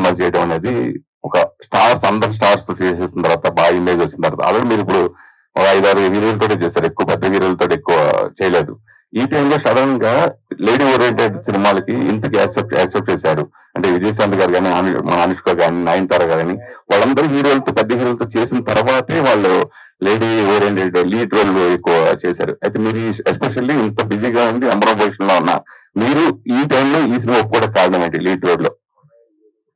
సినిమాలు చేయడం అనేది ఒక అందరు స్టార్స్ తో చేసేసిన తర్వాత బాగా ఇమేజ్ వచ్చిన తర్వాత ఆల్రెడీ మీరు ఇప్పుడు ఒక 5-6 హీరోలతో చేశారు, ఎక్కువ పెద్ద హీరోలతో ఎక్కువ చేయలేదు. ఈ టైంలో సడన్ గా లేడీ ఓరియంటెడ్ సినిమాలకి ఇంతకి యాక్సెప్ట్ చేశారు అంటే విజయశాంతి గారు కానీ, మన అనుష్క కానీ, నయనతార కానీ వాళ్ళందరూ హీరోలతో పెద్ద హీరోలతో చేసిన తర్వాతే వాళ్ళు లేడీ ఓరియంటెడ్ లీడ్ రోల్ ఎక్కువ చేశారు. అయితే మీరు ఎస్పెషల్లీ ఇంత బిజీగా ఉండి అంబరం పొజిషన్ లో ఉన్న మీరు ఈ టైంలో ఈ సినిమా ఒప్పుకోవడం కారణం ఏంటి లీడ్ రోల్ లో?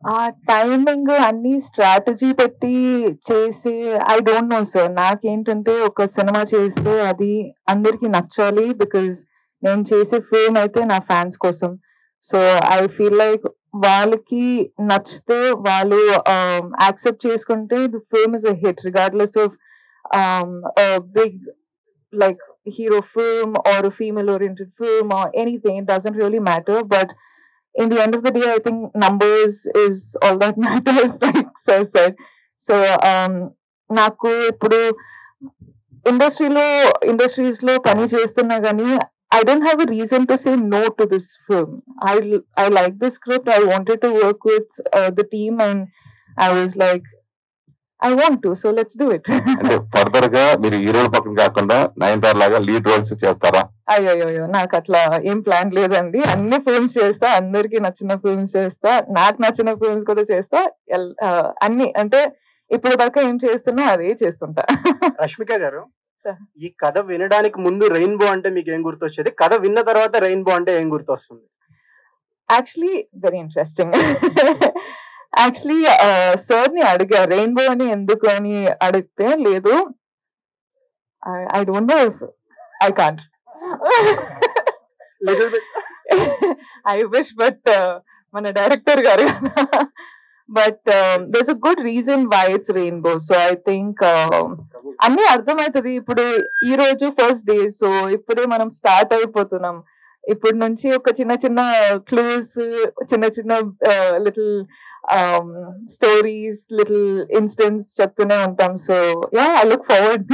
ఆ టైమింగ్ అన్ని స్ట్రాటజీ పెట్టి చేసి ఐ డోంట్ నో సార్. నాకేంటంటే ఒక సినిమా చేస్తే అది అందరికి నచ్చాలి, బికాజ్ నేను చేసే ఫిల్మ్ అయితే నా ఫ్యాన్స్ కోసం. సో ఐ ఫీల్ లైక్ వాళ్ళకి నచ్చితే వాళ్ళు యాక్సెప్ట్ చేసుకుంటే the film is a hit regardless of big like hero film or a female oriented film or anything. It doesn't really matter, but in the end of the day I think numbers is all that matters, like sir said. So నాకు ఇప్పుడు industries లో పని చేస్తున్నా గానీ I don't have a reason to say no to this film. I like the script. I wanted to work with the team and I was like I want to, so let's do it. అంటే further గా మీరు హీరోల పక్కన కాకుండా నయనతార లాగా lead roles చేస్తారా? అయ్యో నాకు అట్లా ఏం ప్లాన్ లేదండి. అన్ని ఫిల్మ్స్ చేస్తా, అందరికి నచ్చిన ఫిల్మ్స్ చేస్తా, నాకు నచ్చిన ఫిల్మ్స్ కూడా చేస్తా. అన్ని అంటే ఇప్పుడు దాకా ఏం చేస్తున్నా అదే చేస్తుంటా. రష్మిక గారు, ఈ కథ వినడానికి ముందు రెయిన్బో అంటే మీకు ఏం గుర్తొచ్చేది? కథ విన్న తర్వాత రెయిన్బో అంటే ఏం గుర్తొస్తుంది? Actually very interesting. Actually sir ని అడిగా రెయిన్బో అని ఎందుకు అని అడిగితే లేదు, I don't know if I can't, I wish, but మన డైరెక్టర్ గారు but there's a good reason why it's rainbow. So I think అన్ని అర్థమవుతుంది. ఇప్పుడు ఈ రోజు ఫస్ట్ డే, సో ఇప్పుడే మనం స్టార్ట్ అయిపోతున్నాం. ఇప్పటి నుంచి ఒక చిన్న క్లూస్, చిన్న లిటిల్ stories, little instance చెప్తూనే ఉంటాం. So yeah, I look forward.